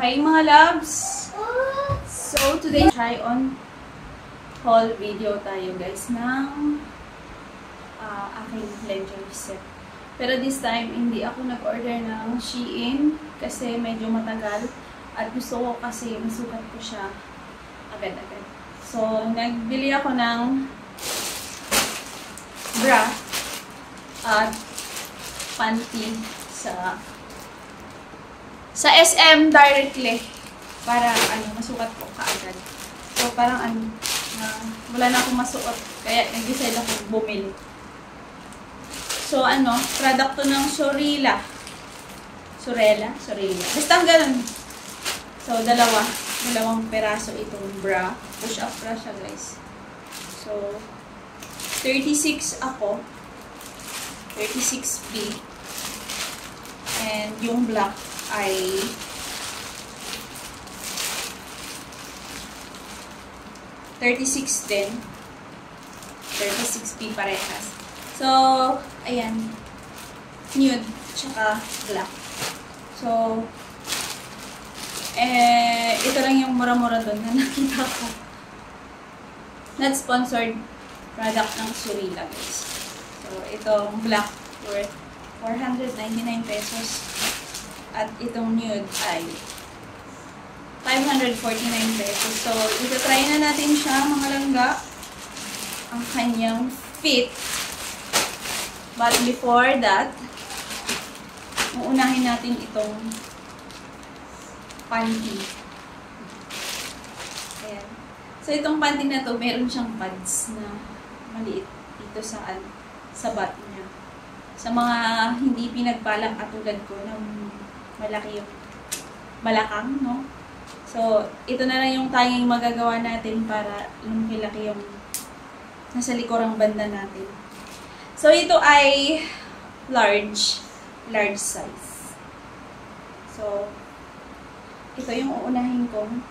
Hi mga loves! So today, try on haul video tayo guys ng aking lentil set. Pero this time, hindi ako nag-order ng Shein kasi medyo matagal at gusto ko kasi masukat ko siya agad-agad. So, nagbili ako ng bra at panty sa SM directly para masukat ko kaagad. So parang wala na akong masuot kaya nag-decide ako bumili. So product to ng Sorella. Basta ganun. So dalawang peraso itong bra. Push up bra siya guys. So 36 ako. 36B. And yung black ay 36 din. 36B parehas. So, ayan. Nude, tsaka black. So, ito lang yung mura-mura doon na nakita ko. Not sponsored product ng Sorella guys. So, itong black worth 499 pesos. At itong nude ay 549 pesos. So, ito-try na natin siya mga langga. Ang kanyang fit. But before that, uunahin natin itong panty. Ayan. So, itong panty na to, meron siyang pads na maliit dito sa bat niya. Sa mga hindi pinagbalak katulad ko ng malaki yung balakang, no? So, ito na lang yung tanging magagawa natin para lumaki-laki yung nasa likurang banda natin. So, ito ay large size. So, ito yung uunahin kong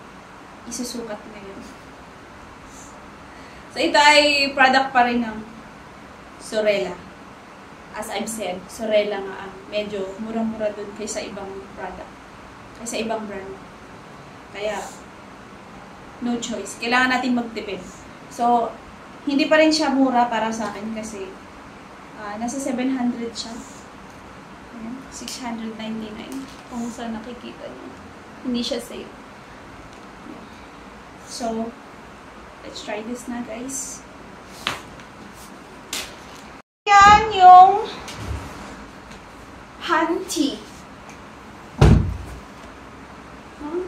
isusukat ngayon. So, ito ay product pa rin ng Sorella. As I've said, Sorella nga ang medyo murang-mura dun kaysa ibang product. Kaysa ibang brand. Kaya, no choice. Kailangan natin magtipid. So, hindi pa rin siya mura para sa akin kasi nasa 700 siya. Ayan, 699. Kung saan nakikita niyo. Hindi siya safe. So, let's try this na guys. Yan yung panty.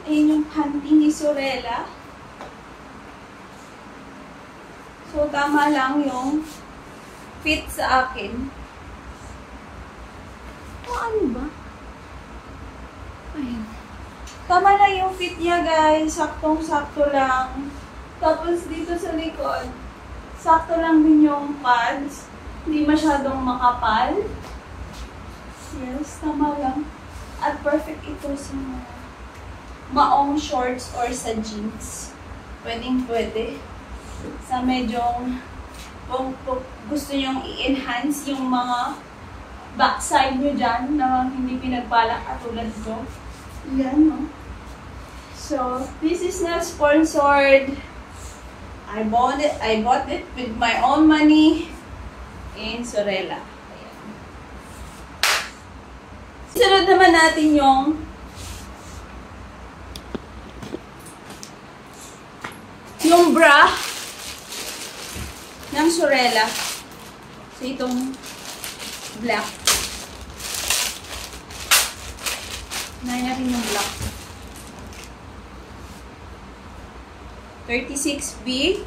Ayan yung panty ni Sorella. So, tama lang yung fit sa akin. Ano ba? Ayan. Tama lang yung fit niya, guys. Saktong-sakto lang. Tapos, dito sa likod, sakto lang din yung pads. Hindi masyadong makapal. Yes, tama lang. At perfect ito sa maong shorts or sa jeans. Pwedeng-pwede. Sa medyong kung gusto nyong i-enhance yung mga backside nyo dyan na hindi pinagbalak katulad ko. Yan, no? So, this is not sponsored. I bought it with my own money in Sorella. Ayan. Sunod naman natin yung bra ng Sorella. So, itong black. Unahin natin yung black. 36B.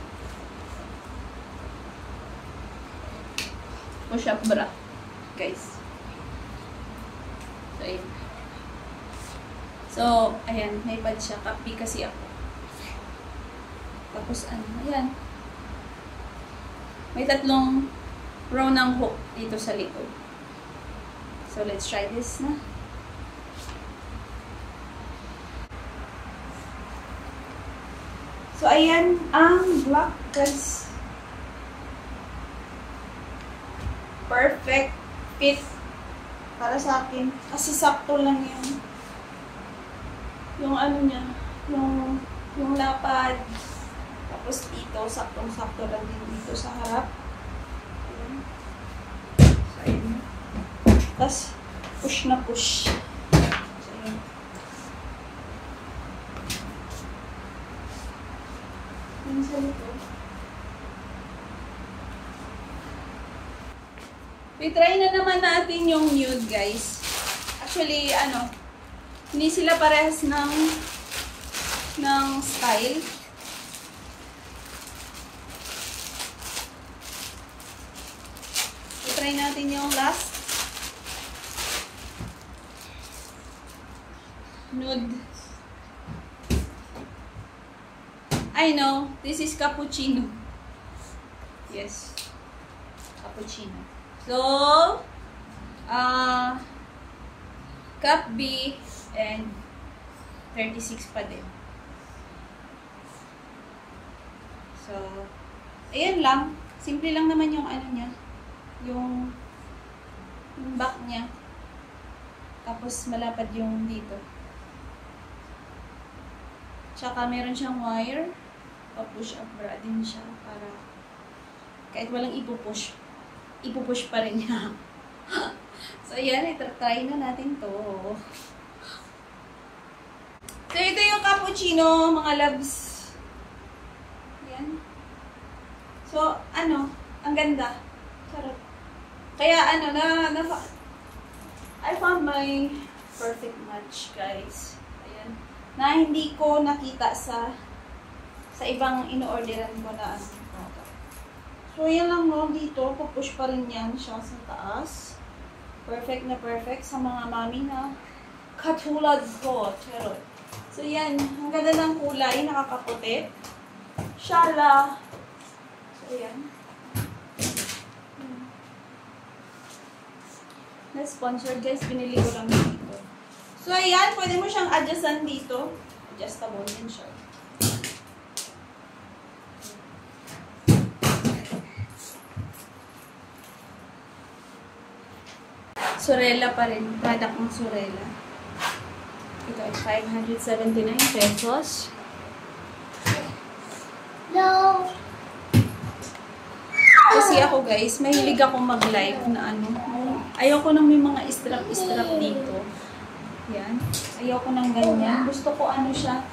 Push-up bra. Guys. So, ayan. So, ayan. May pad siya. Kapi kasi ako. Tapos, ayan. May 3 row ng hook dito sa likod. So, let's try this na. So, ayan ang black guys. Perfect fit para sa akin. Kasi sakto lang yung yung ano niya, yung lapad. Tapos dito, saktong-sakto lang din dito sa harap. Ayan. So, ayan. Tapos, push na push. So, ayan. Ayan sa likod. I-try na naman natin yung nude, guys. Actually, hindi sila parehas ng style. I-try natin yung last. Nude. I know, this is cappuccino. Yes. Cappuccino. So, cup B and 36 pa din. So, ayan lang. Simple lang naman yung ano niya. Yung back niya. Tapos malapad yung dito. Tsaka meron siyang wire. Pa-push up bra din siya para kahit walang ipupush pa rin niya. So, ayan. Try na natin to. So, ito yung cappuccino, mga loves. Ayan. So, ang ganda. Sarap. Kaya, I found my perfect match, guys. Ayan. Na hindi ko nakita sa ibang ino-orderan ko na So, yan lang no, dito, pupush pa rin yan siya sa taas. Perfect na perfect sa mga mami na katulad ko. Charot. So, yan. Ang ganda ng kulay, nakakaputi. Shala. So, yan. Na-sponsor, guys. Binili ko lang dito. So, ayan. Pwede mo siyang adjustan dito. Adjustable din siya. Sorella pa rin. Product ng Sorella. Ito ay 579 pesos. No! Kasi ako guys, mahilig ako mag-live na ayoko nang may mga strap-strap dito. Yan. Ayoko nang ganyan. Gusto ko siya.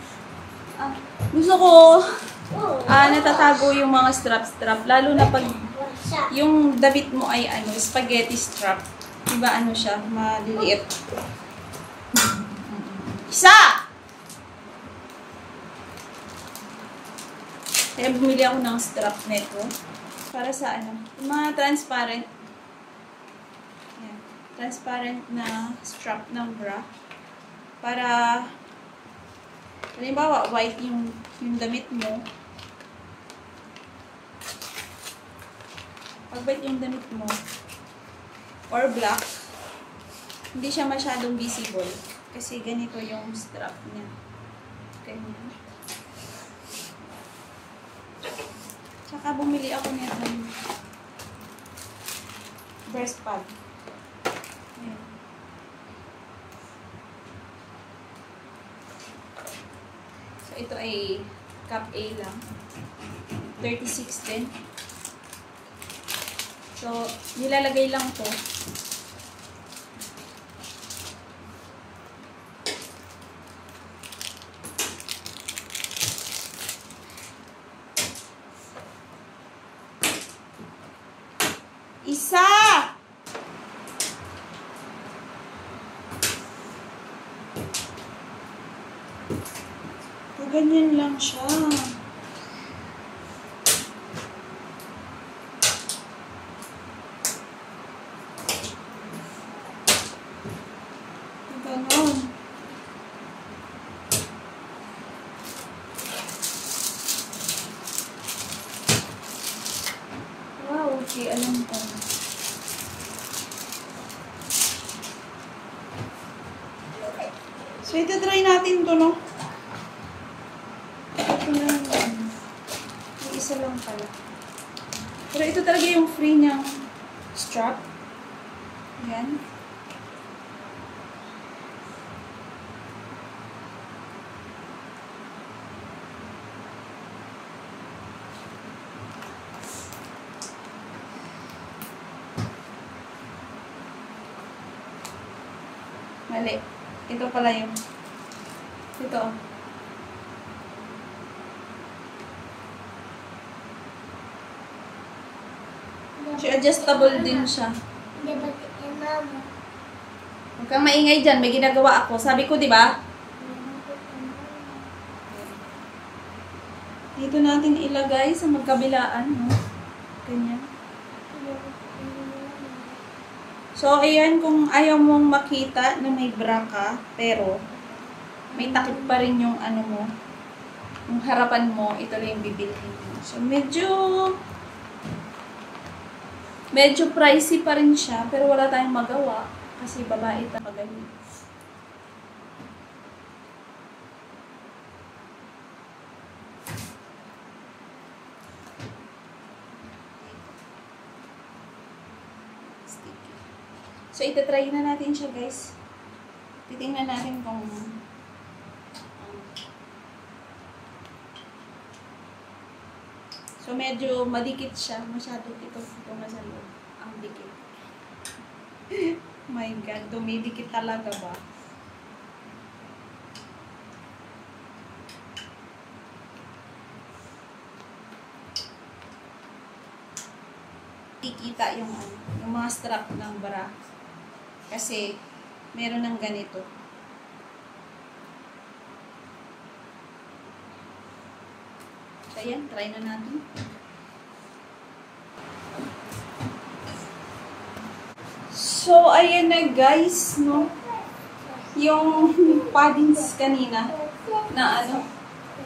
Gusto ko natatago yung mga strap-strap. Lalo na pag yung damit mo ay spaghetti strap. Diba siya? Maliliit. Isa! Kaya bumili ako ng strap nito. Para sa yung mga transparent. Yan. Transparent na strap ng bra. Para, halimbawa, white yung damit mo. Pag white yung damit mo, or black, hindi siya masyadong visible. Kasi ganito yung strap niya. Ganyan. Tsaka bumili ako nito breast pad. Ayan. So, ito ay cup A lang. 36 din. So, nilalagay lang to. Isa! So, ganyan lang siya. Ganon. Wow, okay, alam ko. So, ito try natin to, no? Ito na lang. May isa lang pala. Pero ito talaga yung free niyang strap. Ayan. Mali. Ito pala yung... Ito. Adjustable din siya. Huwag kang maingay dyan. May ginagawa ako. Sabi ko, di ba? Dito natin ilagay sa magkabilaan. No? Ganyan. So, ayan, kung ayaw mong makita na may bra ka, pero may takip pa rin yung ano mo, yung harapan mo, ito lang yung bibilhin mo. So, medyo pricey pa rin siya, pero wala tayong magawa kasi babae tayo magaling. So, itatry na natin siya, guys. Titingnan natin kung so, medyo madikit siya. Masyado ito nga sa loob. Ang dikit. My God, dumidikit talaga ba? Ikita yung mga strap ng bra. Kasi, meron ng ganito. So, ayan, try na natin. So, ayan na guys, no? Yung paddings kanina, na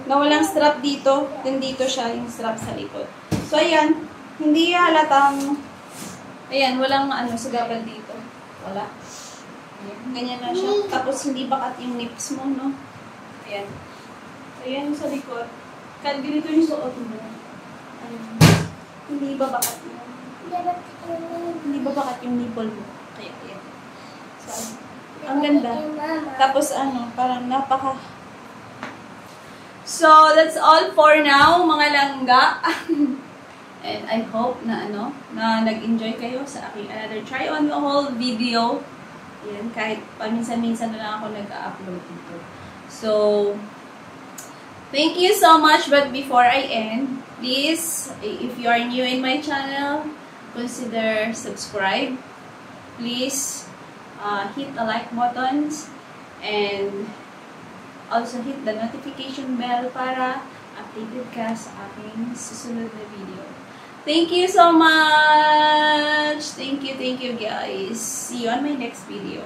na walang strap dito, then dito siya, yung strap sa likod. So, ayan, hindi halatang, ayan, walang sagabal dito. Wala. Ayan, ganyan na siya. Tapos, hindi bakat yung nips mo, no? Ayan. Ayan sa likod. Kahit ganito yung suot mo. Ayan. Hindi ba bakat yung nipple mo. Kaya, ayan. So, ang ganda. Tapos, parang napaka... So, that's all for now, mga langga. And I hope na na nag-enjoy kayo sa aking another try on the whole video. Yan, kahit paminsan-minsan na lang ako nag-upload dito. So, thank you so much. But before I end, please, if you are new in my channel, consider subscribe. Please, hit the like buttons and also hit the notification bell para updated ka sa aking susunod na video. Thank you so much. Thank you guys. See you on my next video.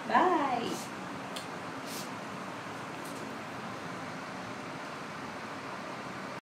Bye.